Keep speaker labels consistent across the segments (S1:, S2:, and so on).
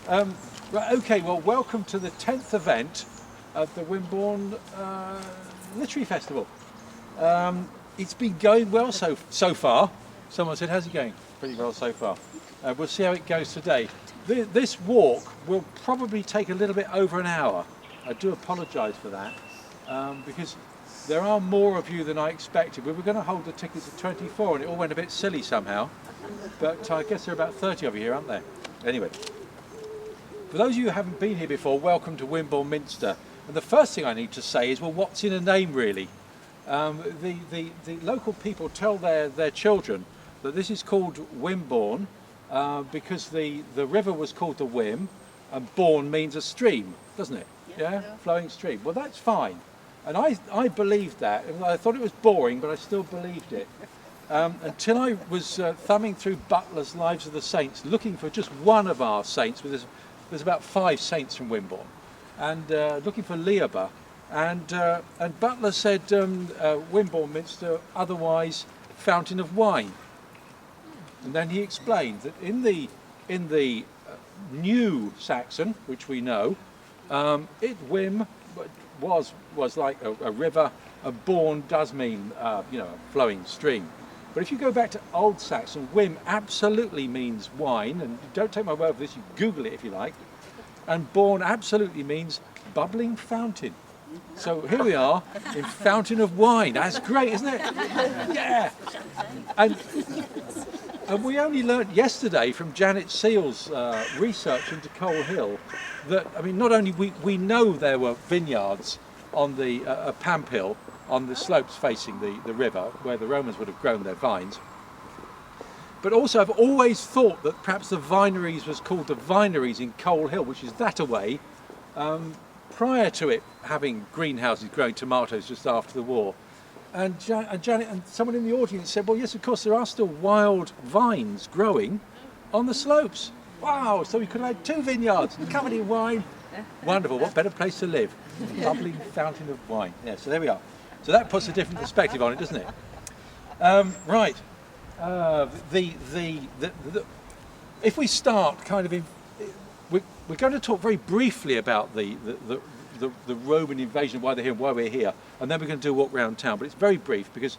S1: Right, okay, well, welcome to the 10th event of the Wimborne Literary Festival. It's been going well so far. Someone said, how's it going? Pretty well so far. We'll see how it goes today. This walk will probably take a little bit over an hour. I do apologise for that, because there are more of you than I expected. We were going to hold the tickets at 24 and it all went a bit silly somehow. But I guess there are about 30 of you here, aren't there? Anyway. For those of you who haven't been here before, welcome to Wimborne Minster. And the first thing I need to say is, well, what's in a name really? The local people tell their children that this is called Wimborne because the river was called the Wim, and Bourne means a stream, doesn't it? Yeah? Flowing stream. Well, that's fine. And I believed that. I thought it was boring, but I still believed it. Until I was thumbing through Butler's Lives of the Saints, looking for just one of our saints. There's about 5 saints from Wimborne, and looking for Leoba, and Butler said Wimborne Minster, otherwise Fountain of Wine. And then he explained that in the New Saxon, which we know, Wim was like a river, and Bourne does mean a flowing stream. But if you go back to Old Saxon, Wim absolutely means wine, and don't take my word for this, you Google it if you like. And Bourne absolutely means bubbling fountain. So here we are in Fountain of Wine. That's great, isn't it? Yeah. And we only learnt yesterday from Janet Seal's research into Coal Hill that, I mean, not only we know there were vineyards on the Pamp Hill, on the slopes facing the river, where the Romans would have grown their vines. But also I've always thought that perhaps the vineries was called the vineries in Coal Hill, which is that away, prior to it having greenhouses growing tomatoes just after the war. And Janet and someone in the audience said, well, yes, of course, there are still wild vines growing on the slopes. Wow, so we could have had 2 vineyards covered in wine. Wonderful, what better place to live? Bubbling fountain of wine. Yeah, so there we are. So that puts a different perspective on it, doesn't it? Right. If we start kind of we're going to talk very briefly about the Roman invasion, why they're here and why we're here, and then we're going to do a walk around town. But it's very brief because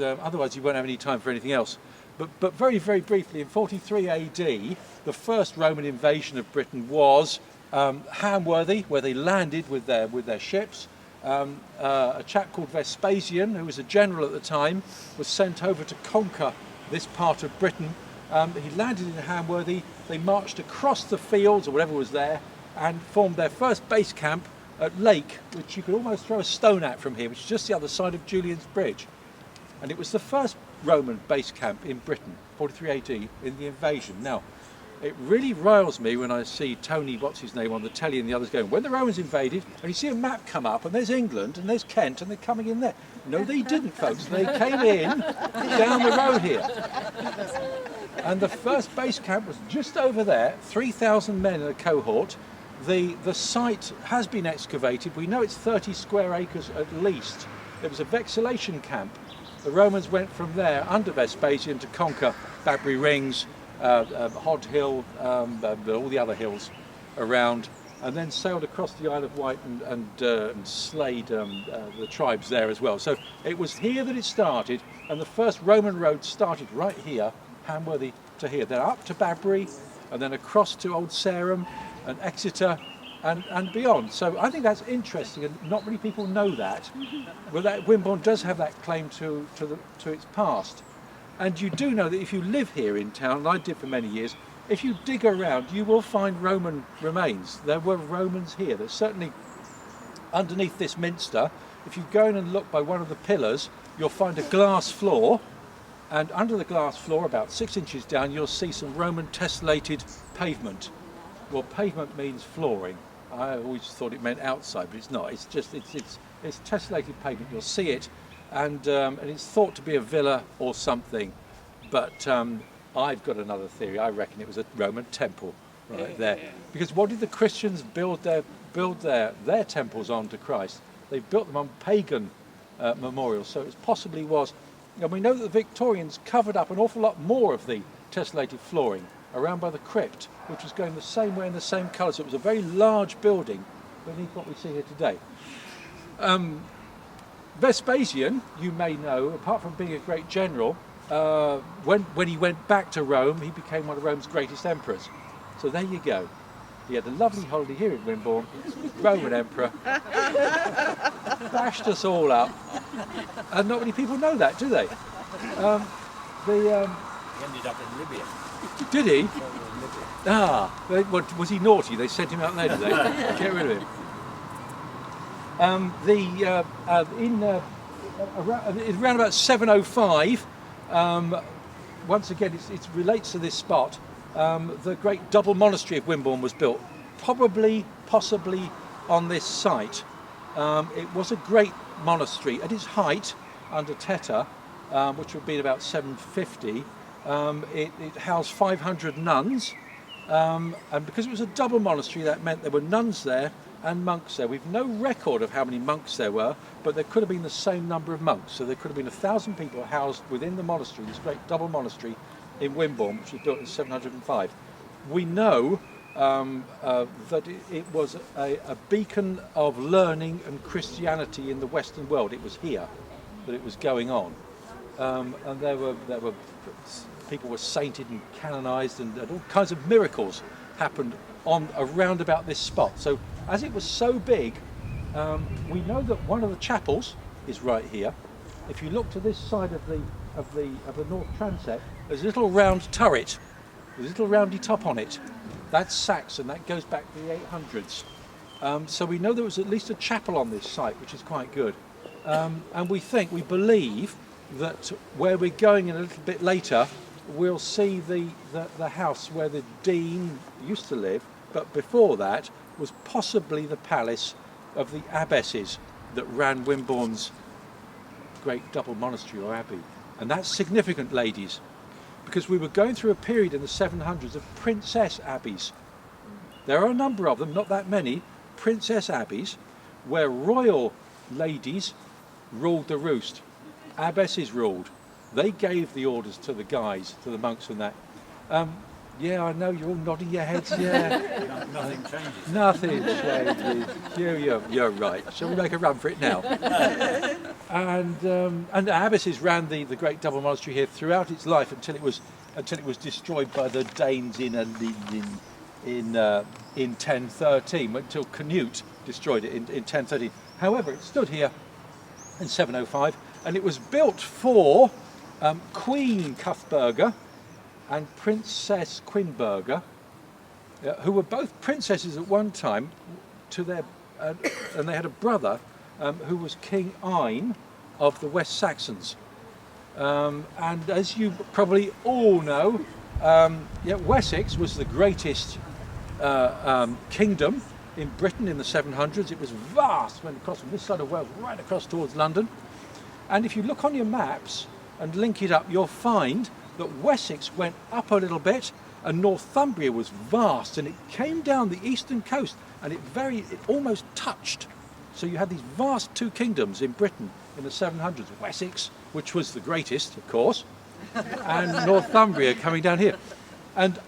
S1: otherwise you won't have any time for anything else. But very, very briefly, in 43 AD, the first Roman invasion of Britain was Hamworthy, where they landed with their ships. A chap called Vespasian, who was a general at the time, was sent over to conquer this part of Britain. He landed in Hamworthy. They marched across the fields or whatever was there and formed their first base camp at Lake, which you could almost throw a stone at from here, which is just the other side of Julian's Bridge. And it was the first Roman base camp in Britain, 43 AD, in the invasion. Now, it really riles me when I see Tony, what's his name, on the telly and the others going, when the Romans invaded, and you see a map come up, and there's England, and there's Kent, and they're coming in there. No, they didn't, folks. They came in down the road here. And the first base camp was just over there, 3,000 men in a cohort. The site has been excavated. We know it's 30 square acres at least. It was a vexillation camp. The Romans went from there under Vespasian to conquer Badbury Rings, Hod Hill, all the other hills around, and then sailed across the Isle of Wight and slayed the tribes there as well. So it was here that it started, and the first Roman road started right here, Hamworthy to here, then up to Badbury, and then across to Old Sarum and Exeter and beyond. So I think that's interesting, and not many people know that. Well, that Wimborne does have that claim to its past. And you do know that if you live here in town, and I did for many years, if you dig around, you will find Roman remains. There were Romans here. There's certainly underneath this minster, if you go in and look by one of the pillars, you'll find a glass floor, and under the glass floor, about 6 inches down, you'll see some Roman tessellated pavement. Well, pavement means flooring. I always thought it meant outside, but it's not. It's just it's tessellated pavement. You'll see it. And it's thought to be a villa or something, but I've got another theory. I reckon it was a Roman temple right there. Because what did the Christians build their temples on to Christ? They built them on pagan memorials, so it possibly was. And we know that the Victorians covered up an awful lot more of the tessellated flooring around by the crypt, which was going the same way in the same colour. So it was a very large building beneath what we see here today. Vespasian, you may know, apart from being a great general, when he went back to Rome, he became one of Rome's greatest emperors. So there you go. He had a lovely holiday here in Wimborne, Roman emperor, bashed us all up, and not many people know that, do they?
S2: He ended up in Libya.
S1: Did he? Was he naughty? They sent him out there, did they? Get rid of him. Around about 705, once again it relates to this spot, the great double monastery of Wimborne was built, possibly on this site. It was a great monastery. At its height, under Teta, which would be about 750, it housed 500 nuns, and because it was a double monastery, that meant there were nuns there and monks there. We've no record of how many monks there were, but there could have been the same number of monks. So there could have been 1,000 people housed within the monastery, this great double monastery in Wimborne, which was built in 705. We know that it was a beacon of learning and Christianity in the Western world. It was here that it was going on, and there were people were sainted and canonised, and all kinds of miracles happened around about this spot. So as it was so big, we know that one of the chapels is right here. If you look to this side of the north transept, there's a little round turret with a little roundy top on it. That's Saxon. That goes back to the 800s. So we know there was at least a chapel on this site, which is quite good. And we believe that where we're going in a little bit later, we'll see the house where the dean used to live, but before that was possibly the palace of the abbesses that ran Wimborne's great double monastery or abbey. And that's significant, ladies, because we were going through a period in the 700s of princess abbeys. There are a number of them, not that many, princess abbeys, where royal ladies ruled the roost. Abbesses ruled. They gave the orders to the guys, to the monks and that. Yeah, I know, you're all nodding your heads, yeah.
S2: Nothing changes.
S1: Nothing changes. You're right. Shall we make a run for it now? And the abbesses ran the great double monastery here throughout its life until it was destroyed by the Danes in 1013, until Canute destroyed it in 1013. However, it stood here in 705, and it was built for Queen Cuthberga and Princess Quinberga, who were both princesses at one time, and they had a brother who was King Ein of the West Saxons. And as you probably all know, Wessex was the greatest kingdom in Britain in the 700s. It was vast, went across from this side of Wales right across towards London. And if you look on your maps and link it up, you'll find that Wessex went up a little bit, and Northumbria was vast, and it came down the eastern coast, and it almost touched. So you had these vast two kingdoms in Britain in the 700s, Wessex, which was the greatest, of course, and Northumbria coming down here. And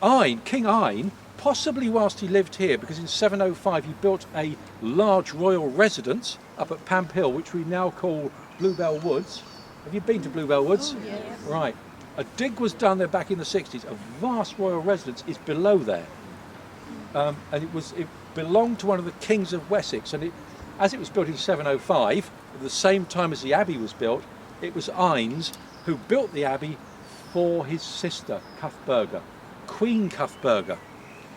S1: King Ein, possibly whilst he lived here, because in 705 he built a large royal residence up at Pamp Hill, which we now call Bluebell Woods. Have you been to Bluebell Woods?
S3: Oh, yes.
S1: Right. A dig was done there back in the 60s. A vast royal residence is below there. And it belonged to one of the kings of Wessex. And as it was built in 705, at the same time as the abbey was built, it was Ein's who built the abbey for his sister, Cuthberga, Queen Cuthberga.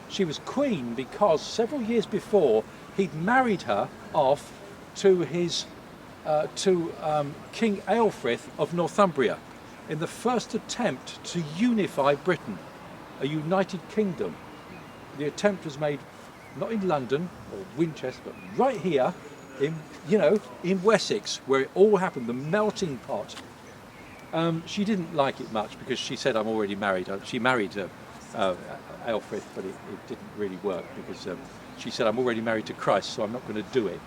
S1: She was queen because several years before he'd married her off to King Aelfrith of Northumbria in the first attempt to unify Britain, a united kingdom. The attempt was made not in London or Winchester, but right here in Wessex, where it all happened, the melting pot. She didn't like it much because she said, I'm already married. She married Aelfrith, but it didn't really work because she said, I'm already married to Christ, so I'm not going to do it.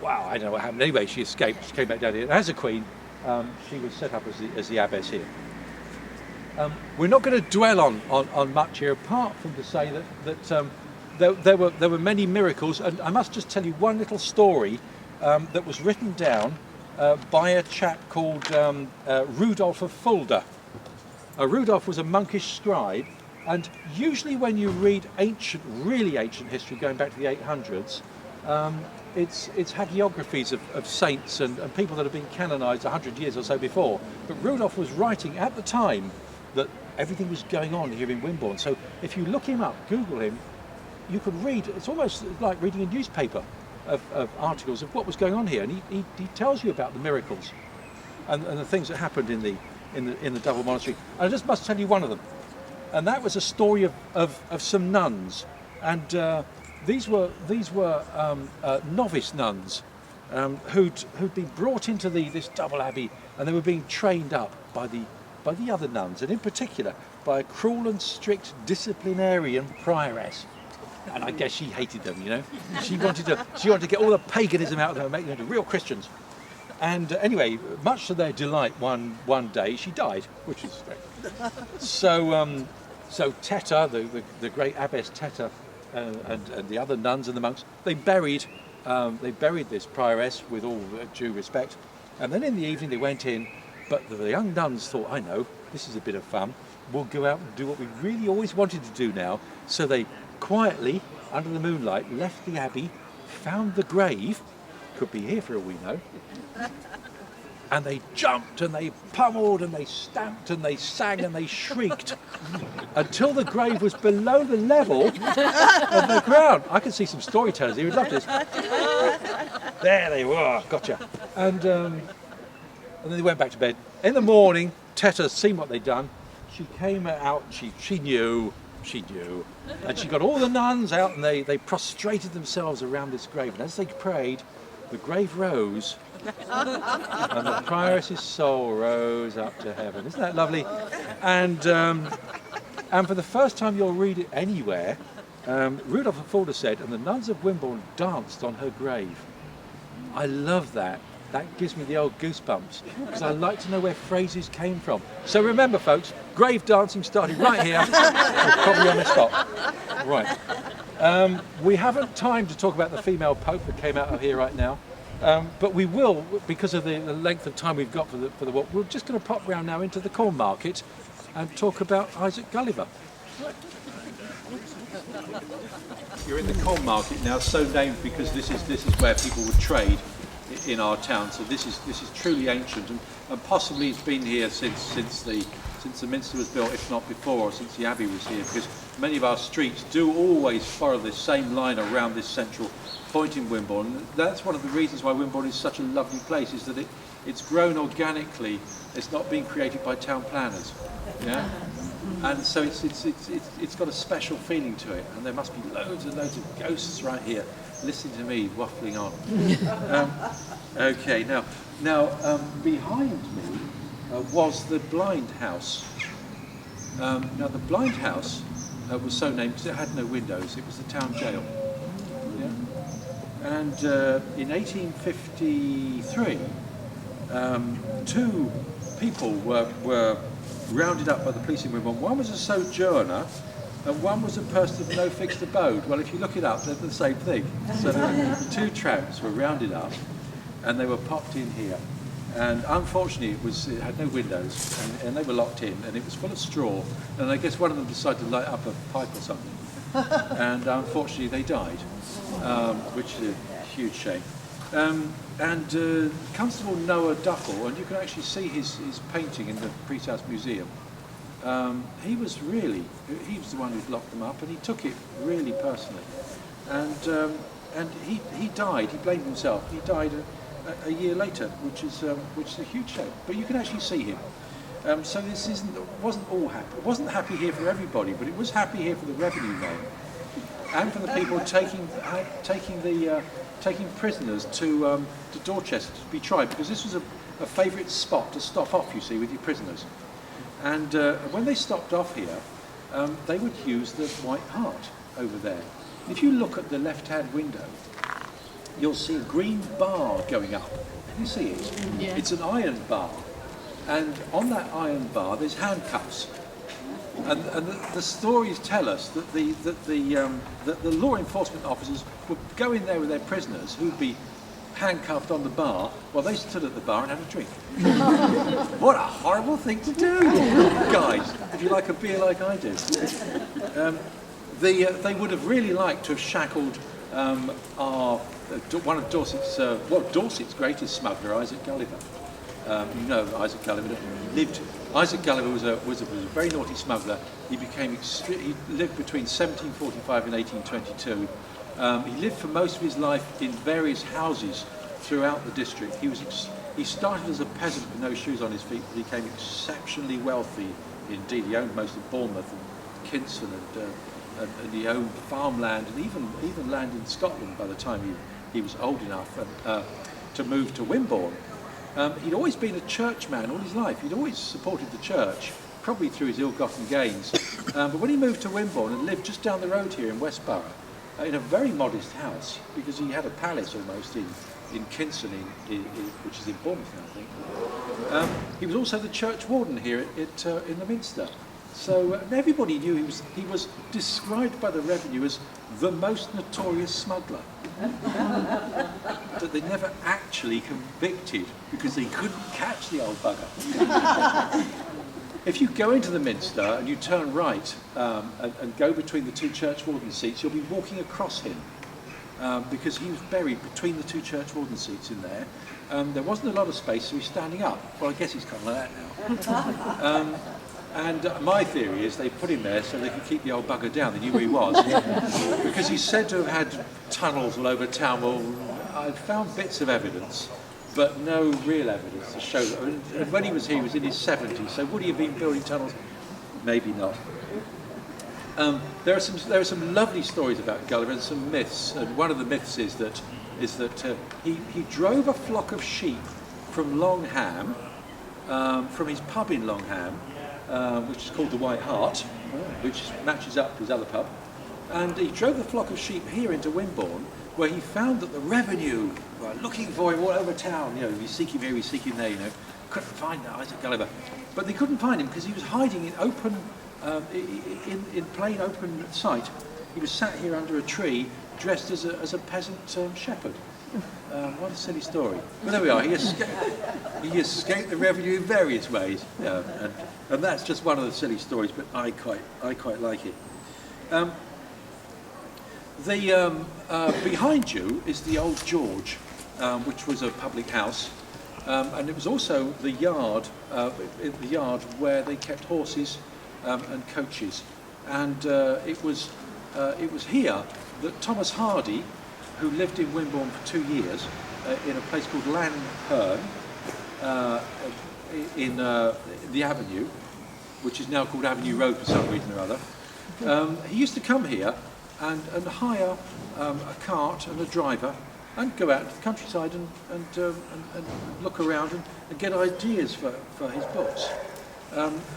S1: Wow, I don't know what happened. Anyway, she escaped. She came back down here. As a queen, she was set up as the abbess here. We're not going to dwell on much here, apart from to say that there were many miracles, and I must just tell you one little story that was written down by a chap called Rudolf of Fulda. Rudolf was a monkish scribe, and usually when you read really ancient history going back to the 800s, it's hagiographies of saints and people that have been canonised 100 years or so before. But Rudolf was writing at the time that everything was going on here in Wimborne. So if you look him up, Google him, you could read, it's almost like reading a newspaper of articles of what was going on here. And he tells you about the miracles and the things that happened in the double monastery. And I just must tell you one of them. And that was a story of some nuns. And these were novice nuns who'd been brought into this double abbey, and they were being trained up by the other nuns, and in particular by a cruel and strict disciplinarian prioress. And I guess she hated them, you know. She wanted to get all the paganism out of them and make them into real Christians. And anyway, much to their delight, one day she died, which is great. So Teta, the great abbess Teta, and the other nuns and the monks, they buried this prioress with all due respect. And then in the evening they went in, but the young nuns thought, I know, this is a bit of fun. We'll go out and do what we really always wanted to do now. So they quietly, under the moonlight, left the abbey, found the grave, could be here for all we know, and they jumped and they pummeled and they stamped and they sang and they shrieked until the grave was below the level of the ground. I can see some storytellers here who'd love this. There they were, gotcha. And then they went back to bed. In the morning, Teta, seen what they'd done, she came out, she knew, and she got all the nuns out and they prostrated themselves around this grave. And as they prayed, the grave rose and the prioress's soul rose up to heaven. Isn't that lovely? And for the first time you'll read it anywhere, Rudolf of Fulda said, and the nuns of Wimborne danced on her grave. I love that. That gives me the old goosebumps, because I like to know where phrases came from. So remember, folks, grave dancing started right here, probably on the spot. Right. We haven't time to talk about the female pope that came out of here right now, but we will, because of the length of time we've got for the walk. We're just going to pop round now into the corn market and talk about Isaac Gulliver. You're in the corn market now, so named because this is where people would trade in our town. So this is truly ancient, and possibly it's been here since the minster was built, if not before, or since the abbey was here, because many of our streets do always follow this same line around this central point in Wimborne. That's one of the reasons why Wimborne is such a lovely place, is that it's grown organically. It's not being created by town planners. Yeah. And so it's got a special feeling to it, and there must be loads and loads of ghosts right here listening to me waffling on. Okay, now behind me was the blind house. Now the blind house was so named because it had no windows. It was the town jail. Yeah? And in 1853, two people were rounded up by the police in Wimborne. One was a sojourner and one was a person of no fixed abode. Well, if you look it up, they're the same thing. So two tramps were rounded up and they were popped in here. And unfortunately, it had no windows, and they were locked in, and it was full of straw. And I guess one of them decided to light up a pipe or something. And unfortunately, they died, which is a huge shame. And Constable Noah Duffel, and you can actually see his painting in the Priest House Museum. He was the one who locked them up, and he took it really personally. And he died. He blamed himself. He died a year later, which is a huge shame. But you can actually see him. So this wasn't all happy. It wasn't happy here for everybody, but it was happy here for the revenue men and for the people taking prisoners to Dorchester to be tried, because this was a favourite spot to stop off, you see, with your prisoners. And when they stopped off here, they would use the White Hart over there. If you look at the left-hand window, you'll see a green bar going up. You see it? Yeah. It's an iron bar. And on that iron bar, there's handcuffs. And the stories tell us that the law enforcement officers would go in there with their prisoners who'd be handcuffed on the bar while they stood at the bar and had a drink. What a horrible thing to do, guys, if you like a beer like I do. They would have really liked to have shackled one of Dorset's greatest smuggler, Isaac Gulliver. You know Isaac Gulliver lived. Isaac Gulliver was a very naughty smuggler. He lived between 1745 and 1822. He lived for most of his life in various houses throughout the district. He started as a peasant with no shoes on his feet, but became exceptionally wealthy indeed. He owned most of Bournemouth and Kinston, and he owned farmland and even land in Scotland by the time he was old enough to move to Wimborne. He'd always been a churchman all his life. He'd always supported the church, probably through his ill-gotten gains. But when he moved to Wimborne and lived just down the road here in Westborough, in a very modest house, because he had a palace almost in Kinston, which is in Bournemouth now, I think. He was also the church warden here in the Minster. So everybody knew he was described by the revenue as the most notorious smuggler. But they never actually convicted because they couldn't catch the old bugger. If you go into the Minster and you turn right and go between the two church warden seats, you'll be walking across him because he was buried between the two church warden seats in there. There wasn't a lot of space, so he's standing up. Well, I guess he's kind of like that now. And my theory is they put him there so they could keep the old bugger down. They knew where he was. Because he's said to have had tunnels all over town. Well, I've found bits of evidence, but no real evidence to show that. And when he was here, he was in his 70s, so would he have been building tunnels? Maybe not. There are some lovely stories about Gulliver and some myths. And one of the myths is that he drove a flock of sheep from Longham, from his pub in Longham, which is called the White Hart, which matches up to his other pub. And he drove the flock of sheep here into Wimborne, where he found that the revenue were looking for him all over town. You know, we seek him here, we seek him there, you know. Couldn't find Isaac Gulliver. But they couldn't find him because he was hiding in open, in plain open sight. He was sat here under a tree, dressed as a peasant shepherd. What a silly story. But there we are. He escaped the revenue in various ways, and that's just one of the silly stories. But I quite like it. Behind you is the Old George, which was a public house, and it was also the yard where they kept horses and coaches, and it was here that Thomas Hardy, who lived in Wimborne for 2 years in a place called Lanherne in the Avenue, which is now called Avenue Road for some reason or other. He used to come here and hire a cart and a driver and go out into the countryside and look around and get ideas for his books.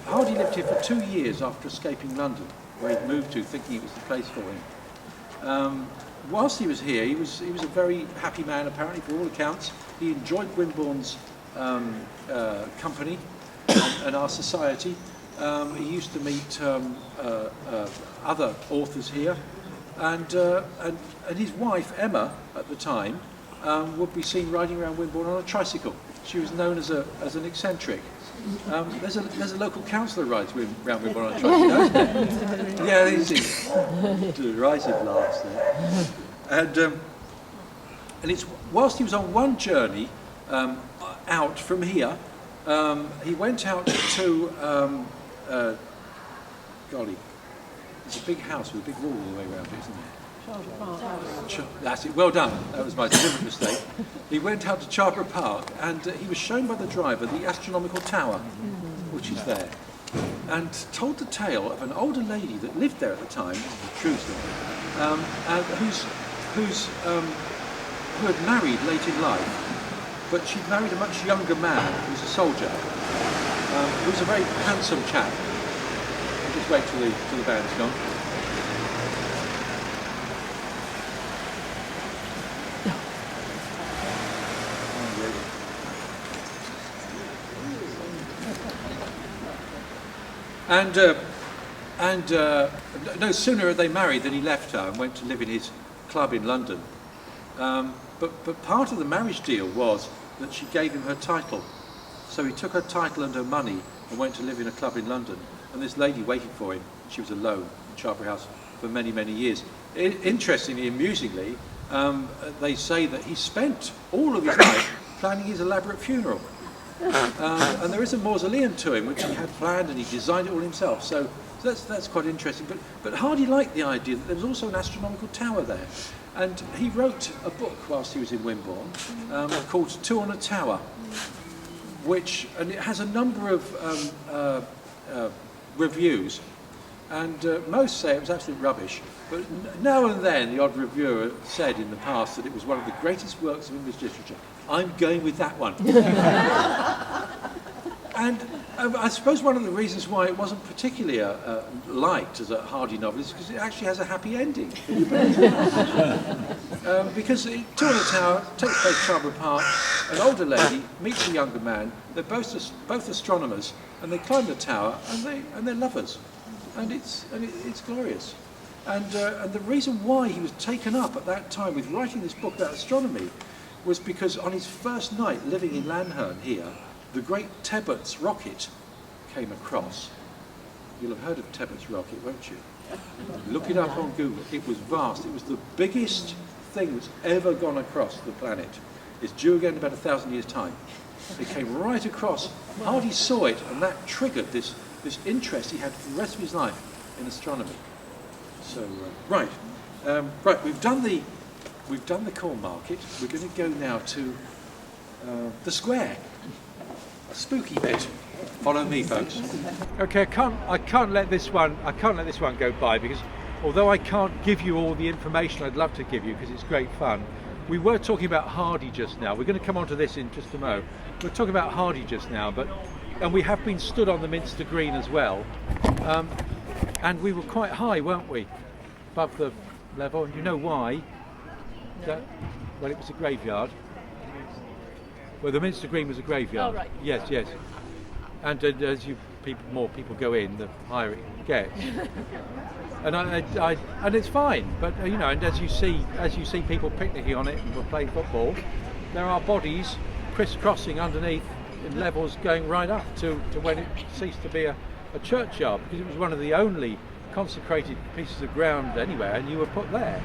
S1: Hardy lived here for 2 years after escaping London, where he'd moved to thinking it was the place for him. Whilst he was here, he was a very happy man, apparently, for all accounts. He enjoyed Wimborne's company and our society. He used to meet other authors here, and his wife Emma, at the time, would be seen riding around Wimborne on a tricycle. She was known as an eccentric. There's a local councillor rides around Wimborne on a tricycle, isn't there? Yeah, there's derisive laughs there. And it's whilst he was on one journey out from here, he went out to golly, there's a big house with a big wall all the way around it, isn't there? That's it. Well done. That was my deliberate mistake. He went out to Charborough Park, and he was shown by the driver the astronomical tower, which is there, and told the tale of an older lady that lived there at the time. This is a true story. And who had married late in life, but she'd married a much younger man who was a soldier, who was a very handsome chap. I'll just wait till the band's gone. And And no sooner had they married than he left her and went to live in his club in London. But part of the marriage deal was that she gave him her title. So he took her title and her money and went to live in a club in London. And this lady waited for him. She was alone in Charbury House for many, many years. Interestingly, amusingly, they say that he spent all of his life planning his elaborate funeral. And there is a mausoleum to him which he had planned, and he designed it all himself. So that's quite interesting. But Hardy liked the idea that there was also an astronomical tower there. And he wrote a book whilst he was in Wimborne called Two on a Tower, and it has a number of reviews, and most say it was absolute rubbish, but now and then the odd reviewer said in the past that it was one of the greatest works of English literature. I'm going with that one. And I suppose one of the reasons why it wasn't particularly liked as a Hardy novel is because it actually has a happy ending. Because Two on a Tower takes place in Charbury Park. An older lady meets a younger man. They're both astronomers, and they climb the tower, and they're lovers, and it's glorious. And the reason why he was taken up at that time with writing this book about astronomy was because on his first night living in Lanherne here, the great Tebbutt's rocket came across. You'll have heard of Tebbutt's rocket, won't you? Look it up on Google. It was vast. It was the biggest thing that's ever gone across the planet. It's due again in about 1,000 years' time. It came right across. Hardy saw it, and that triggered this interest he had for the rest of his life in astronomy. So right, we've done the corn market. We're going to go now to the square. A spooky bit. Follow me, folks. Okay, I can't let this one go by, because although I can't give you all the information I'd love to give you because it's great fun, we were talking about Hardy just now. We're going to come on to this in just a moment. We're talking about Hardy just now, and we have been stood on the Minster Green as well, and we were quite high, weren't we, above the level? And you know why? Well, it was a graveyard. Well, the Minster Green was a graveyard. Oh, right. Yes. And as more people go in, the higher it gets. And it's fine. But and as you see people picnicking on it and we're playing football, there are bodies crisscrossing underneath in levels going right up to when it ceased to be a churchyard, because it was one of the only consecrated pieces of ground anywhere, and you were put there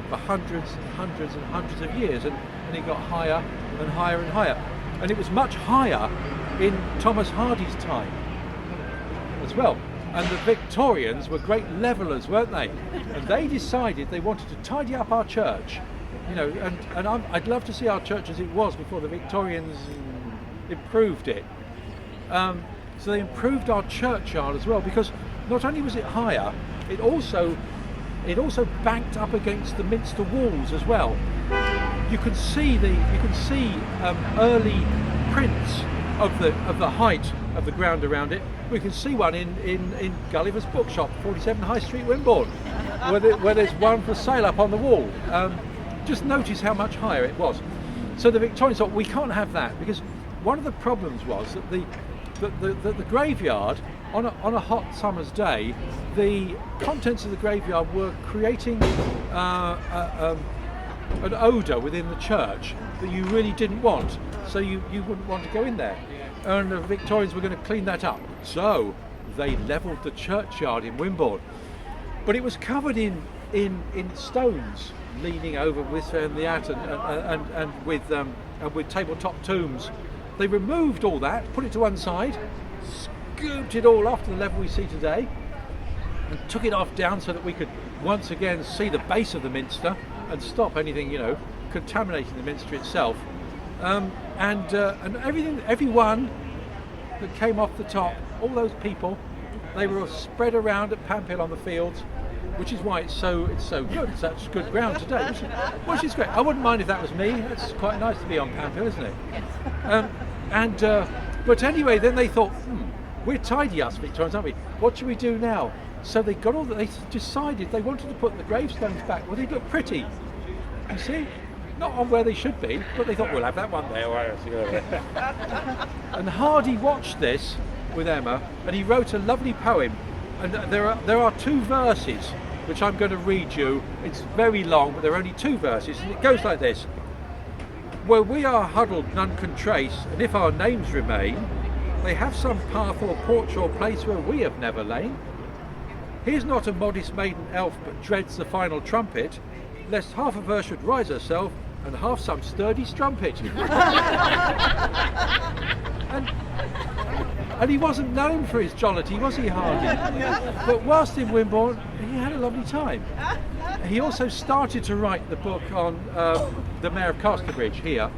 S1: for hundreds and hundreds and hundreds of years, and it got higher and higher and higher. And it was much higher in Thomas Hardy's time as well. And the Victorians were great levellers, weren't they? And they decided they wanted to tidy up our church, and I'd love to see our church as it was before the Victorians improved it. So they improved our churchyard as well, because not only was it higher, it also banked up against the Minster walls as well. You can see early prints of the height of the ground around it. We can see one in Gulliver's Bookshop, 47 High Street, Wimborne, where there's one for sale up on the wall. Just notice how much higher it was. So the Victorians thought, we can't have that, because one of the problems was that the graveyard, on a hot summer's day, the contents of the graveyard were creating an odour within the church that you really didn't want, so you wouldn't want to go in there. And the Victorians were going to clean that up, so they levelled the churchyard in Wimborne. But it was covered in stones leaning over this and that, and with tabletop tombs. They removed all that, put it to one side, scooped it all off to the level we see today, and took it off down so that we could once again see the base of the Minster and stop anything, contaminating the Minster itself. And everyone that came off the top, all those people, they were all spread around at Pampill on the fields, which is why it's so good. It's such good ground today, which is great. I wouldn't mind if that was me. It's quite nice to be on Pampill, isn't it? Yes. But anyway, then they thought, we're tidy, us Victorians, aren't we? What should we do now? So they decided they wanted to put the gravestones back where they look pretty. You see? Not on where they should be, but they thought, we'll have that one there. And Hardy watched this with Emma, and he wrote a lovely poem And there are two verses which I'm going to read you. It's very long, but there are only two verses, and it goes like this. Where we are huddled, none can trace, and if our names remain, they have some path or porch or place where we have never lain. Here's not a modest maiden elf, but dreads the final trumpet, lest half of her should rise herself, and half some sturdy strumpet. And he wasn't known for his jollity, was he, Hardy? But whilst in Wimborne, he had a lovely time. He also started to write the book on the Mayor of Casterbridge here,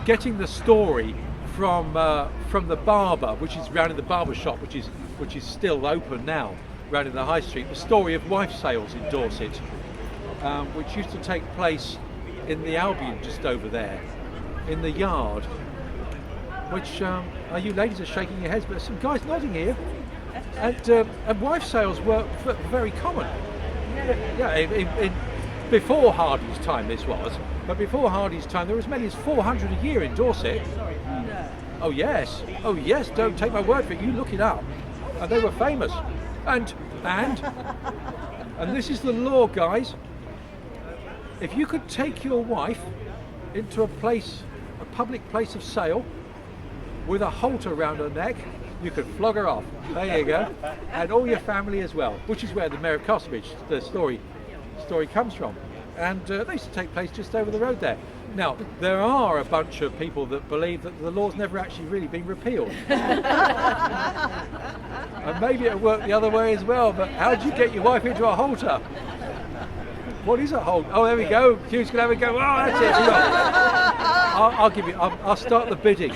S1: getting the story from the barber, which is round in the barber shop, which is still open now, round in the High Street. The story of wife sales in Dorset, which used to take place in the Albion just over there, in the yard. Which you ladies are shaking your heads, but there's some guys nodding here. And wife sales were very common. Yeah, before Hardy's time this was, but before Hardy's time there were as many as 400 a year in Dorset. Oh yes, don't take my word for it, you look it up. And they were famous. And this is the law, guys. If you could take your wife into a public place of sale, with a halter around her neck, you could flog her off. There you go. And all your family as well, which is where the Mayor of Casterbridge, the story comes from. And they used to take place just over the road there. Now, there are a bunch of people that believe that the law's never actually really been repealed. And maybe it'll work the other way as well, but how do you get your wife into a halter? What is a halter? Oh, there we go. Hugh's going to have a go. Oh, that's it. I'll give you. I'll start the bidding.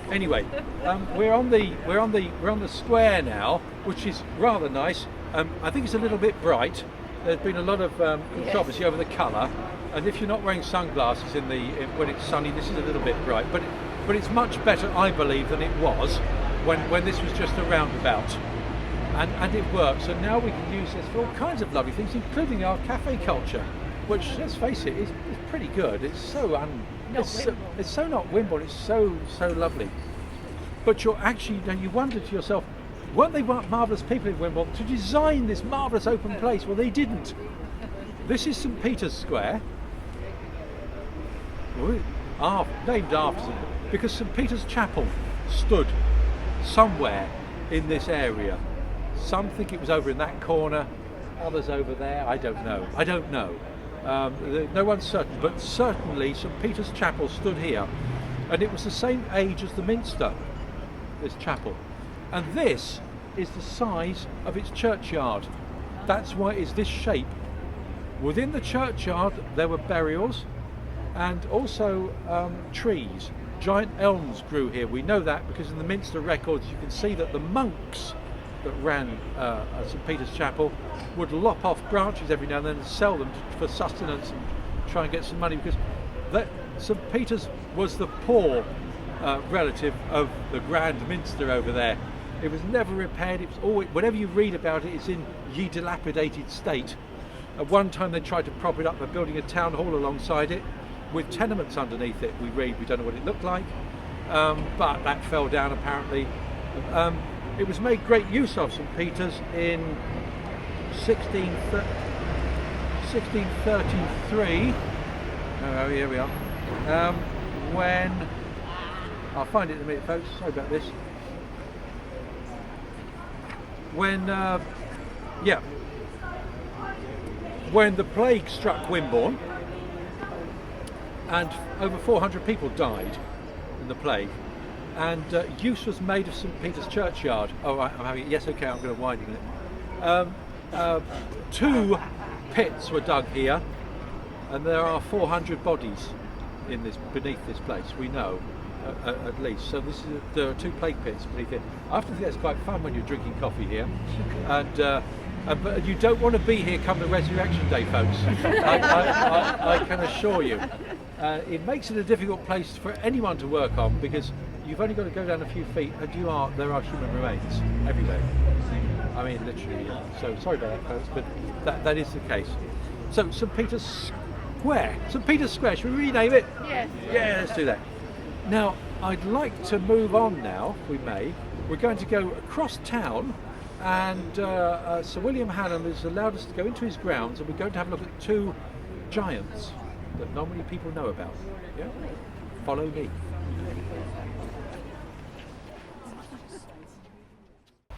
S1: Anyway, we're on the square now, which is rather nice. I think it's a little bit bright. There's been a lot of controversy over the colour, and if you're not wearing sunglasses when it's sunny, this is a little bit bright. But it's much better, I believe, than it was when this was just a roundabout. And it works, and now we can use this for all kinds of lovely things, including our cafe culture, which, let's face it, is pretty good. It's so not Wimborne. It's so lovely. But you wonder to yourself, weren't they marvellous people in Wimborne to design this marvellous open place? Well, they didn't. This is St Peter's Square, named after them, because St Peter's Chapel stood somewhere in this area. Some think it was over in that corner, others over there. I don't know. No one's certain, but certainly St Peter's Chapel stood here, and it was the same age as the Minster, this chapel. And this is the size of its churchyard. That's why it's this shape. Within the churchyard there were burials and also trees. Giant elms grew here. We know that because in the Minster records you can see that the monks that ran St Peter's Chapel would lop off branches every now and then and sell them for sustenance and try and get some money, because St Peter's was the poor relative of the Grand Minster over there. It was never repaired. It was always, whenever you read about it, it's in ye dilapidated state. At one time they tried to prop it up by building a town hall alongside it with tenements underneath it. We don't know what it looked like, but that fell down apparently. It was made great use of, St Peter's, in 1633. Oh, here we are. When I'll find it in a minute, folks. Sorry about this. When the plague struck Wimborne, and over 400 people died in the plague, and use was made of St Peter's churchyard. Oh, I'm having it. Yes, okay, I'm going to widen it. 2 pits were dug here, and there are 400 bodies beneath this place. We know, at least. So there are 2 plague pits beneath it. I often think that's quite fun when you're drinking coffee here, but you don't want to be here come the Resurrection Day, folks. I can assure you. It makes it a difficult place for anyone to work on, because you've only got to go down a few feet and there are human remains everywhere. I mean, literally. So sorry about that, folks, but that is the case. So St Peter's Square. St Peter's Square, should we rename it?
S3: Yes.
S1: Yeah, let's do that. Now, I'd like to move on now, if we may, we're going to go across town, and Sir William Hannam has allowed us to go into his grounds, and we're going to have a look at two giants that not many people know about. Yeah? Follow me.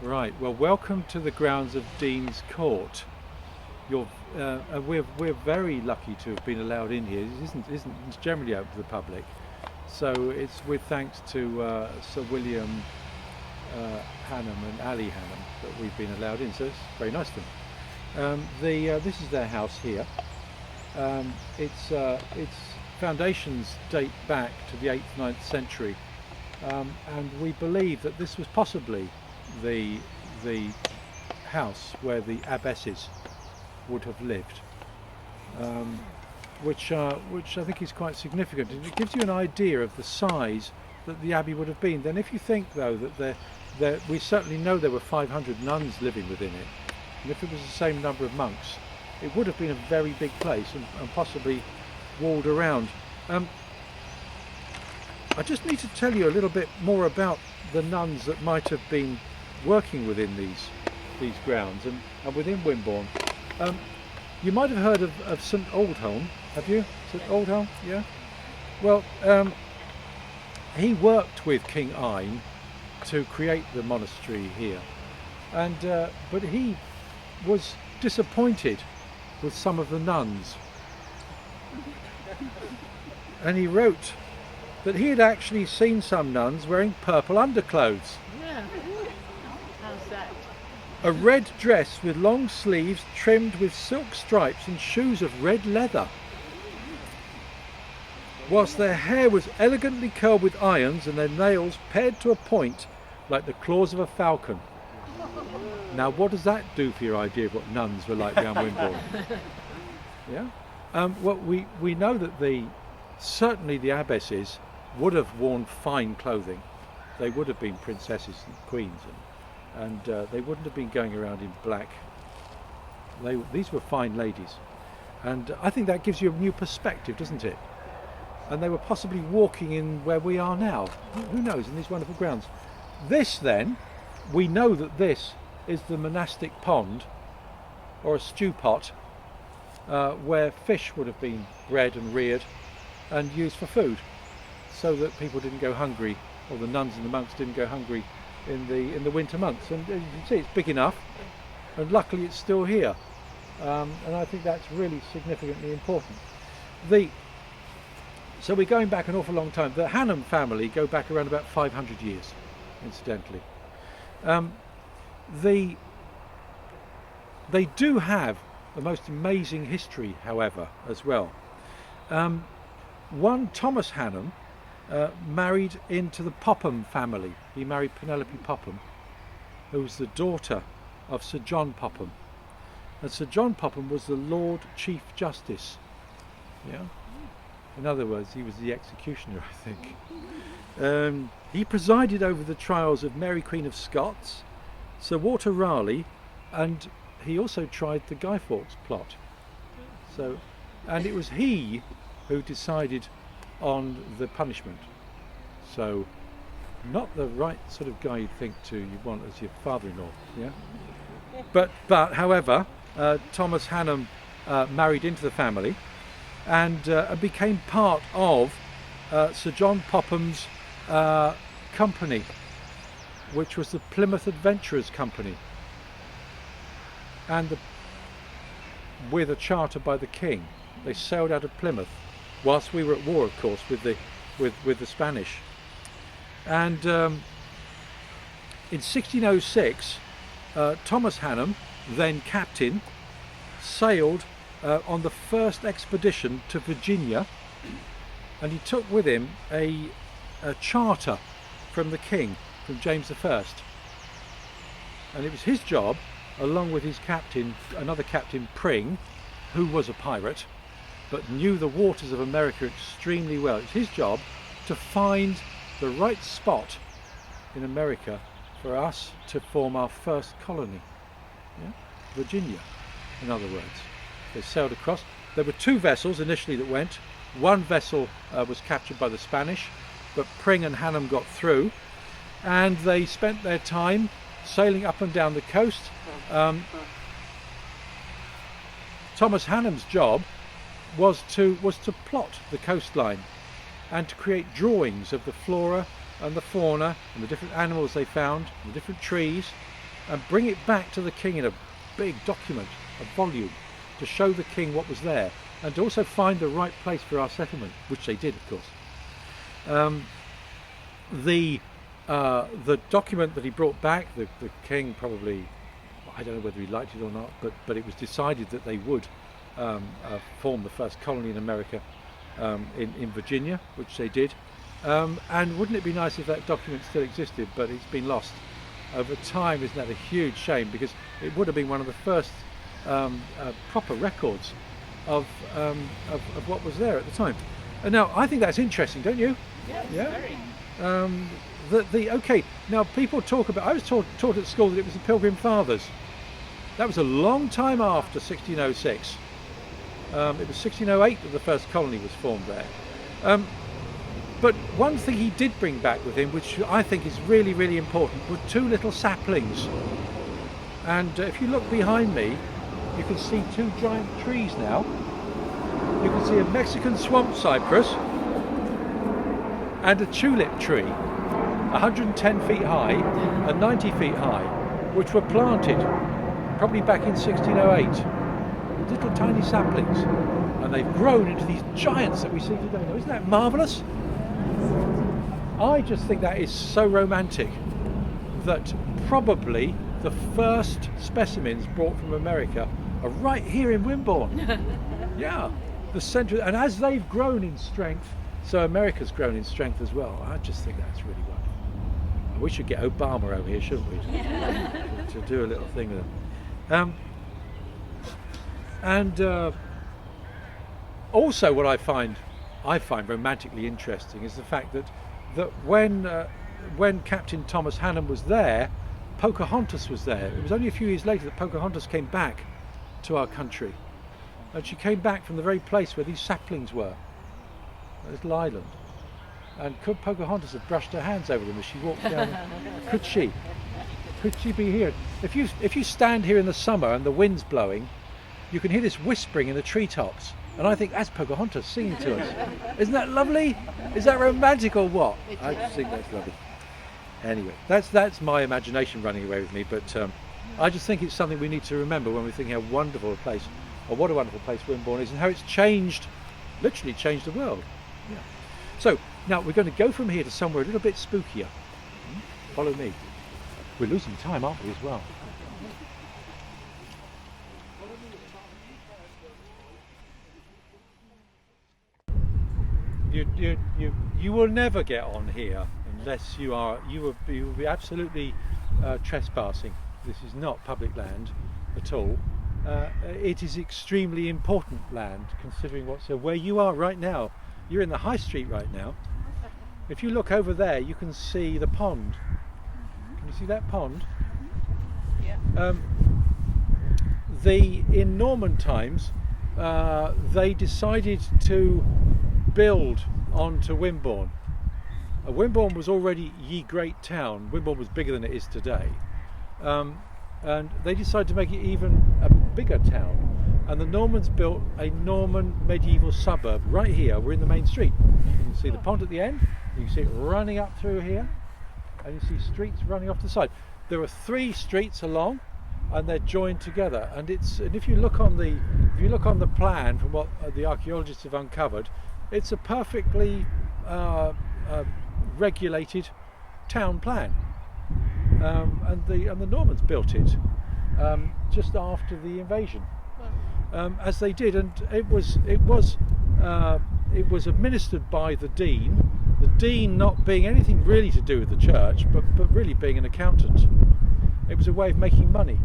S1: Right, well, welcome to the grounds of Dean's Court. We're very lucky to have been allowed in here. It isn't generally open to the public, so it's with thanks to Sir William Hannam and Ali Hannam that we've been allowed in. So it's very nice of them. This is their house here. Its foundations date back to the 8th, 9th century, and we believe that this was possibly the house where the abbesses would have lived, which I think is quite significant. It gives you an idea of the size that the abbey would have been. Then if you think though that we certainly know there were 500 nuns living within it, and if it was the same number of monks, it would have been a very big place and possibly walled around. I just need to tell you a little bit more about the nuns that might have been working within these grounds and within Wimborne. You might have heard of St Aldhelm, have you? St Aldhelm, yeah? Well, he worked with King Ine to create the monastery here, and but he was disappointed with some of the nuns, and he wrote that he had actually seen some nuns wearing purple underclothes.
S3: Yeah. How's that?
S1: A red dress with long sleeves trimmed with silk stripes and shoes of red leather, whilst their hair was elegantly curled with irons and their nails pared to a point like the claws of a falcon. Now what does that do for your idea of what nuns were like around Wimborne? Yeah? Well, we know that certainly the abbesses would have worn fine clothing. They would have been princesses and queens, and they wouldn't have been going around in black. These were fine ladies, and I think that gives you a new perspective, doesn't it? And they were possibly walking in where we are now. Who knows, in these wonderful grounds. This then, we know that this is the monastic pond, or a stew pot, where fish would have been bred and reared and used for food, so that people didn't go hungry, or the nuns and the monks didn't go hungry in the winter months. And as you can see, it's big enough, and luckily it's still here, and I think that's really significantly important. So we're going back an awful long time. The Hannam family go back around about 500 years, incidentally. They do have the most amazing history, however, as well. One Thomas Hannam married into the Popham family. He married Penelope Popham, who was the daughter of Sir John Popham. And Sir John Popham was the Lord Chief Justice. Yeah. In other words, he was the executioner, I think. He presided over the trials of Mary Queen of Scots, Sir Walter Raleigh, and he also tried the Guy Fawkes plot. And it was he who decided on the punishment. So, not the right sort of guy you'd think you want as your father-in-law. Yeah. But however, Thomas Hannam married into the family, and became part of Sir John Popham's company, which was the Plymouth Adventurers Company, and with a charter by the King. They sailed out of Plymouth whilst we were at war, of course, with the Spanish. And in 1606, Thomas Hannam, then captain, sailed on the first expedition to Virginia, and he took with him a charter from the King, from James I. And it was his job, along with his captain, another Captain Pring, who was a pirate but knew the waters of America extremely well. It's his job to find the right spot in America for us to form our first colony. Yeah? Virginia, in other words. They sailed across. There were two vessels initially that went. One vessel was captured by the Spanish, but Pring and Hannam got through, and they spent their time sailing up and down the coast. Thomas Hannam's job was to plot the coastline and to create drawings of the flora and the fauna and the different animals they found, the different trees, and bring it back to the king in a big document, a volume, to show the king what was there, and to also find the right place for our settlement, which they did, of course. The document that he brought back, the king probably, I don't know whether he liked it or not, but it was decided that they would form the first colony in America, in Virginia, which they did. And wouldn't it be nice if that document still existed, but it's been lost over time? Isn't that a huge shame? Because it would have been one of the first proper records of what was there at the time. And now I think that's interesting, don't you?
S3: Yes, very.
S1: Okay, now people talk about, I was taught at school that it was the Pilgrim Fathers. That was a long time after 1606. It was 1608 that the first colony was formed there. But one thing he did bring back with him, which I think is really, really important, were two little saplings. And if you look behind me, you can see two giant trees now. You can see a Mexican swamp cypress and a tulip tree, 110 feet high and 90 feet high, which were planted probably back in 1608. Little tiny saplings, and they've grown into these giants that we see today. Now, isn't that marvellous? I just think that is so romantic that probably the first specimens brought from America are right here in Wimborne. Yeah, the centre, and as they've grown in strength, so America's grown in strength as well. I just think that's really wonderful. We should get Obama over here, shouldn't we? to do a little thing with them. And also what I find romantically interesting is the fact that when Captain Thomas Hannam was there, Pocahontas was there. It was only a few years later that Pocahontas came back to our country, and she came back from the very place where these saplings were, a little island. And could Pocahontas have brushed her hands over them as she walked down? Could she? Could she be here? If you stand here in the summer and the wind's blowing, you can hear this whispering in the treetops, and I think that's Pocahontas singing to us. Isn't that lovely? Is that romantic or what? I just think that's lovely. Anyway, that's my imagination running away with me, but I just think it's something we need to remember when we're thinking how wonderful a place, or what a wonderful place Wimborne is, and how it's changed, literally changed the world. Yeah. So now we're going to go from here to somewhere a little bit spookier. Follow me. We're losing time, aren't we, as well? You will never get on here unless you will be absolutely trespassing. This is not public land at all. It is extremely important land, considering where you are right now. You're in the high street right now. If you look over there, you can see the pond. Can you see that pond?
S3: Yeah.
S1: In Norman times, they decided to build onto Wimborne. Wimborne was already ye great town. Wimborne was bigger than it is today, and they decided to make it even a bigger town. And the Normans built a Norman medieval suburb right here. We're in the main street. You can see the pond at the end. You can see it running up through here, and you see streets running off to the side. There are 3 streets along, and they're joined together. And if you look on the plan from what the archaeologists have uncovered, it's a perfectly regulated town plan, and the Normans built it just after the invasion, as they did, and it was administered by the dean. The dean not being anything really to do with the church, but really being an accountant. It was a way of making money.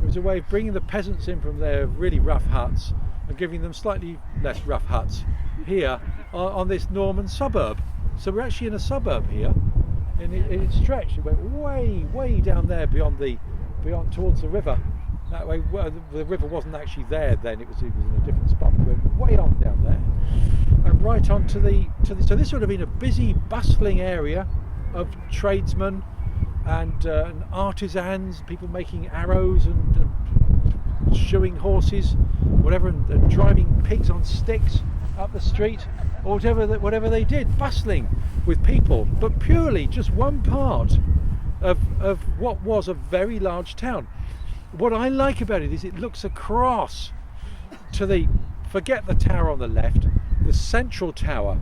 S1: It was a way of bringing the peasants in from their really rough huts and giving them slightly less rough huts here on this Norman suburb. So we're actually in a suburb here, and it stretched. It went way down there beyond towards the river. That way, the river wasn't actually there then. It was in a different spot. It went way on down there, and right on to the. So this would have been a busy, bustling area of tradesmen and artisans, people making arrows and shoeing horses, whatever, and driving pigs on sticks up the street, or whatever they did, bustling with people, but purely just one part of what was a very large town. What I like about it is it looks across to forget the tower on the left, the central tower,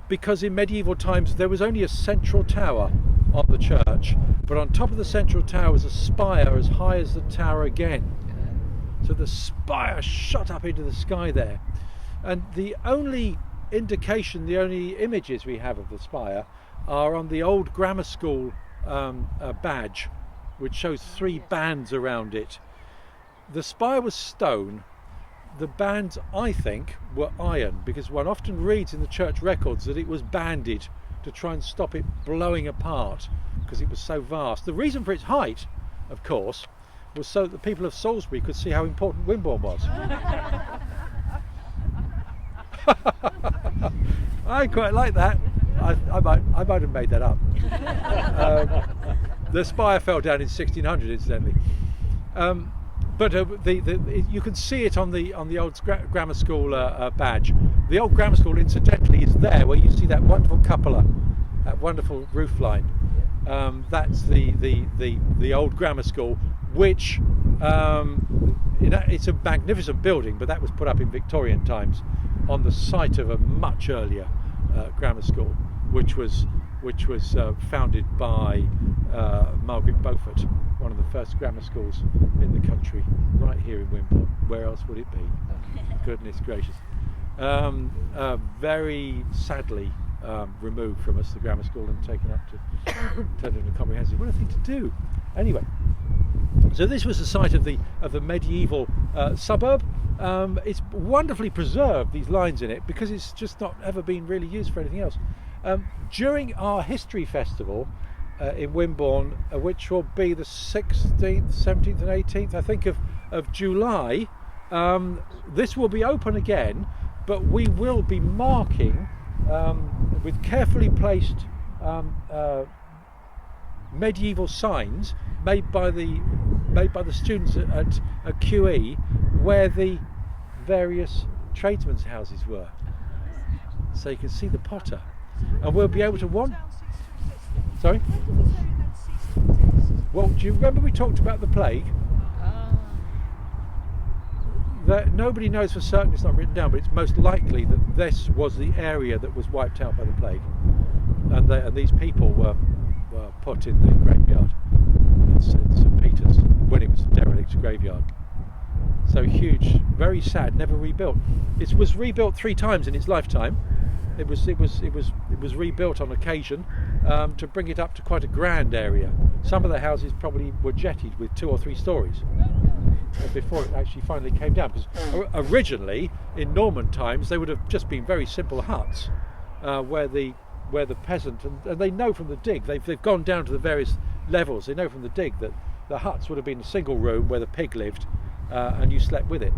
S1: because in medieval times there was only a central tower on the church, but on top of the central tower was a spire as high as the tower again. So the spire shot up into the sky there, and the only indication, the only images we have of the spire are on the old grammar school badge, which shows 3 bands around it. The spire was stone. The bands, I think, were iron, because one often reads in the church records that it was banded to try and stop it blowing apart because it was so vast. The reason for its height, of course, was so that the people of Salisbury could see how important Wimborne was. I quite like that. I might have made that up. The spire fell down in 1600, incidentally. But you can see it on the old grammar school badge. The old grammar school, incidentally, is there where you see that wonderful cupola, that wonderful roof line. That's the old grammar school, which it's a magnificent building, but that was put up in Victorian times on the site of a much earlier grammar school, which was founded by Margaret Beaufort, one of the first grammar schools in the country, right here in Wimborne. Where else would it be? Goodness gracious. Very sadly removed from us, the grammar school, and taken up to turned into comprehensive. What a thing to do. Anyway, so this was the site of the medieval suburb. It's wonderfully preserved, these lines in it, because it's just not ever been really used for anything else. During our history festival in Wimborne, which will be the 16th, 17th and 18th, I think, of July, this will be open again, but we will be marking with carefully placed medieval signs made by the students at QE, where the various tradesmen's houses were, so you can see the potter, and we'll be able to Sorry? Well, do you remember we talked about the plague? That nobody knows for certain, it's not written down, but it's most likely that this was the area that was wiped out by the plague, and these people were put in the graveyard at St. Peter's when it was a derelict graveyard. So huge, very sad, never rebuilt. It was rebuilt 3 times in its lifetime. It was rebuilt on occasion to bring it up to quite a grand area. Some of the houses probably were jettied with 2 or 3 stories before it actually finally came down, because originally in Norman times they would have just been very simple huts where the peasant, and they know from the dig, they've gone down to the various levels, they know from the dig that the huts would have been a single room where the pig lived, and you slept with it.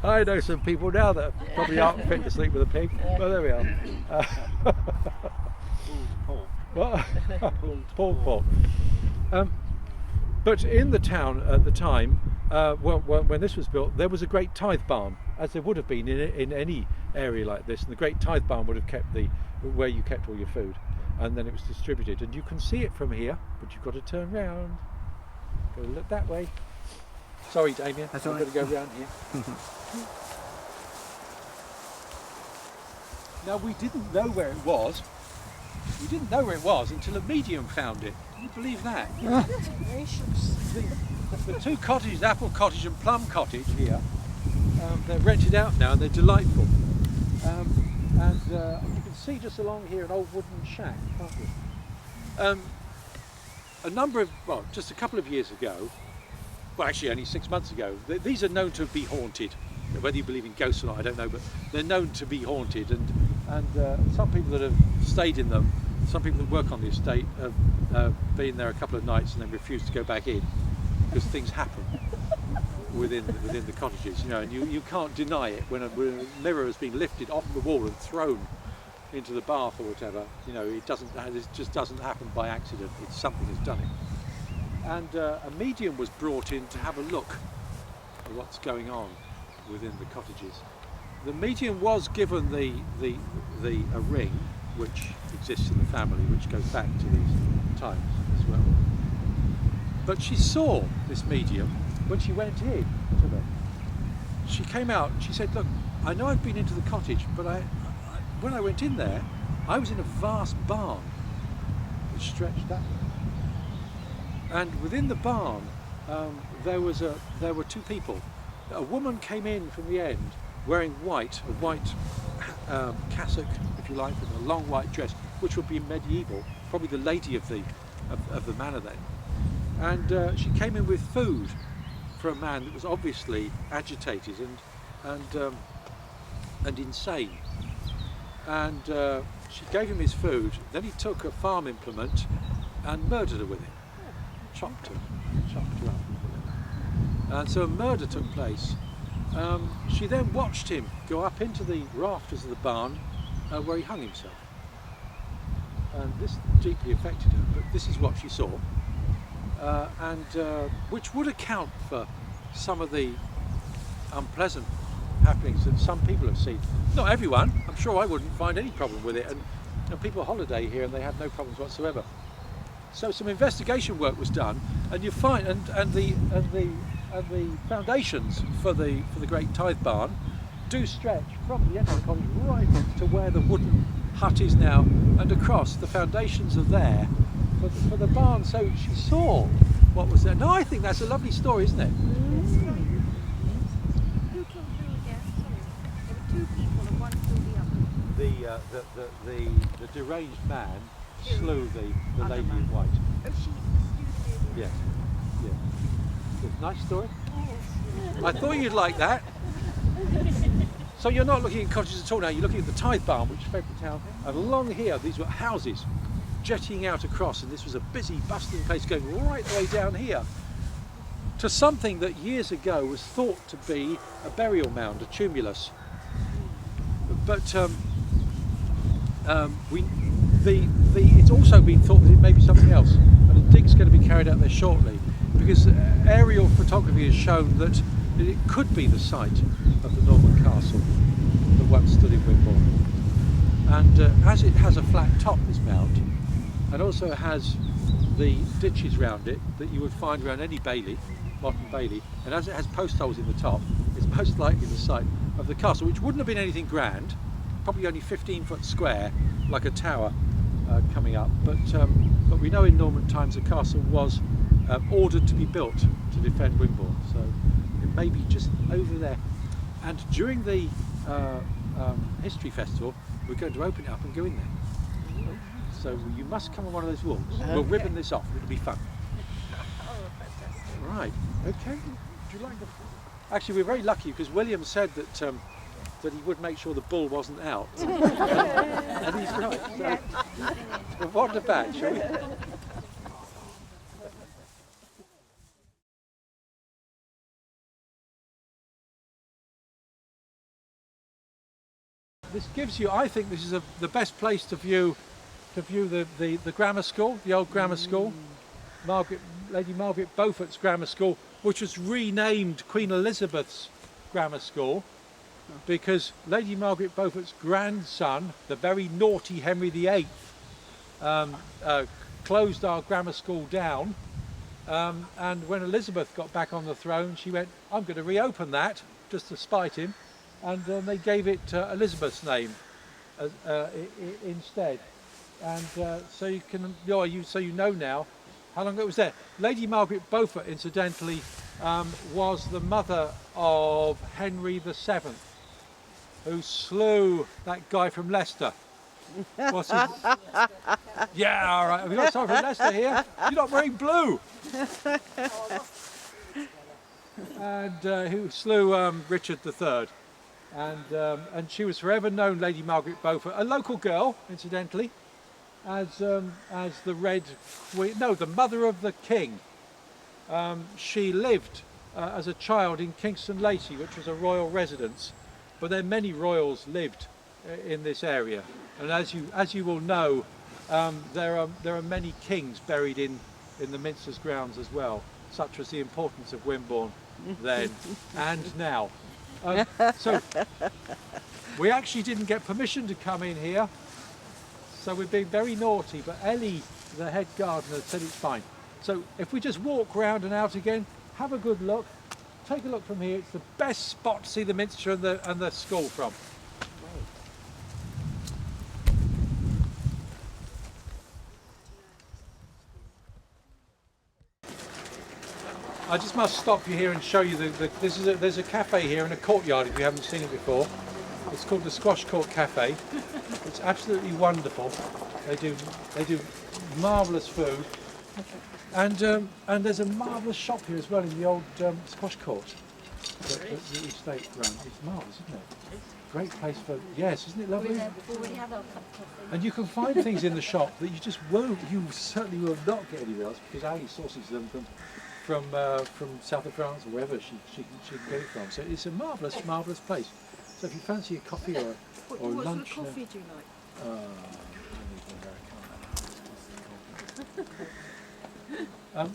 S1: I know some people now that probably aren't fit to sleep with a pig. Well, there we are. Pulled pork. But in the town at the time, when this was built, there was a great tithe barn, as there would have been in any area like this. And the great tithe barn would have kept where you kept all your food, and then it was distributed. And you can see it from here, but you've got to turn round. Got to look that way. Sorry, Damien. I've got to go round here. Now, we didn't know where it was. We didn't know where it was until a medium found it. Can you believe that? The 2 cottages, Apple Cottage and Plum Cottage here, they're rented out now and they're delightful. And you can see just along here an old wooden shack, can't you? Just a couple of years ago, well, actually only 6 months ago, these are known to be haunted. Whether you believe in ghosts or not, I don't know, but they're known to be haunted, and some people that have stayed in them, some people that work on the estate have been there a couple of nights and then refused to go back in because things happen within the cottages, you know, and you can't deny it when a mirror has been lifted off the wall and thrown into the bath or whatever. You know, it just doesn't happen by accident. It's something has done it. And a medium was brought in to have a look at what's going on within the cottages. The medium was given a ring which exists in the family, which goes back to these times as well. But she saw this medium when she went in to them. She came out and she said, "Look, I know I've been into the cottage, but when I went in there, I was in a vast barn which stretched that way. And within the barn, there were two people. A woman came in from the end wearing a white cassock, if you like, and a long white dress, which would be medieval, probably the lady of the manor then. And she came in with food for a man that was obviously agitated and insane. And she gave him his food. Then he took a farm implement and murdered her with it. Chopped her up. And so a murder took place. She then watched him go up into the rafters of the barn where he hung himself. And this deeply affected her, but this is what she saw. Which would account for some of the unpleasant happenings that some people have seen. Not everyone. I'm sure I wouldn't find any problem with it, and people holiday here and they have no problems whatsoever. So some investigation work was done, and you find and the foundations for the Great Tithe Barn do stretch from the end of the cottage right to where the wooden hut is now, and across. The foundations are there for the barn. So she saw what was there. No, I think that's a lovely story, isn't it?
S4: Who killed who again? Sorry. There were two people and one killed the other.
S1: The deranged man slew the lady in white.
S4: Oh, she
S1: Yes. Yeah. Good. Nice story. I thought you'd like that. So you're not looking at cottages at all now, you're looking at the Tithe Barn, which fed the town, and along here these were houses jetting out across, and this was a busy, bustling place going right the way down here to something that years ago was thought to be a burial mound, a tumulus. But it's also been thought that it may be something else, and a dig's going to be carried out there shortly, because aerial photography has shown that it could be the site of the Norman castle that once stood in Wimborne. And as it has a flat top, this mound, and also has the ditches round it that you would find around any bailey, modern bailey, and as it has post holes in the top, it's most likely the site of the castle, which wouldn't have been anything grand, probably only 15 foot square, like a tower coming up, but we know in Norman times the castle was ordered to be built to defend Wimborne, so it may be just over there. And during the History Festival, we're going to open it up and go in there. So you must come on one of those walks. We'll ribbon this off, it'll be fun.
S4: Oh, fantastic.
S1: Right, okay. Would you like the... Actually, we're very lucky because William said that that he would make sure the bull wasn't out. And he's right. So we'll wander back, shall we? This gives you, I think this is the best place to view the grammar school, the old grammar school, Lady Margaret Beaufort's grammar school, which was renamed Queen Elizabeth's grammar school, because Lady Margaret Beaufort's grandson, the very naughty Henry VIII, closed our grammar school down, and when Elizabeth got back on the throne, she went, "I'm going to reopen that," just to spite him, and they gave it Elizabeth's name instead. And so you can, so you know now how long it was there. Lady Margaret Beaufort, incidentally, was the mother of Henry VII, who slew that guy from Leicester. What's his... Yeah, all right. Have you got someone from Leicester here? You're not wearing blue. And who slew Richard III. And she was forever known, Lady Margaret Beaufort, a local girl, incidentally, as the Red Queen, no, the mother of the King. She lived as a child in Kingston Lacey, which was a royal residence, but then many royals lived in this area. And as you will know, there are many kings buried in the Minster's grounds as well. Such was the importance of Wimborne then and now. So we actually didn't get permission to come in here, so we've been very naughty, but Ellie, the head gardener, said it's fine. So if we just walk round and out again, have a good look, take a look from here. It's the best spot to see the Minster and the school from. I just must stop you here and show you there's a cafe here in a courtyard if you haven't seen it before. It's called the Squash Court Cafe. It's absolutely wonderful. They do marvellous food, and there's a marvellous shop here as well in the old squash court. The estate ground. It's marvellous, isn't it? Great place for, yes, isn't it lovely?
S4: We have our cup of coffee.
S1: And you can find things in the shop that you just won't, you certainly will not get anywhere else, because Ali sources them from south of France or wherever she can get it from. So it's a marvellous place. So if you fancy a coffee or
S4: What
S1: lunch,
S4: sort of coffee do you like?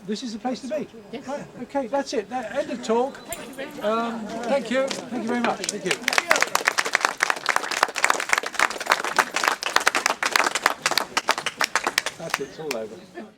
S1: this is the place to be. Yes. Right, okay, that's it. End of talk. Thank you very much. Thank you very much. Thank you. That's it. It's all over.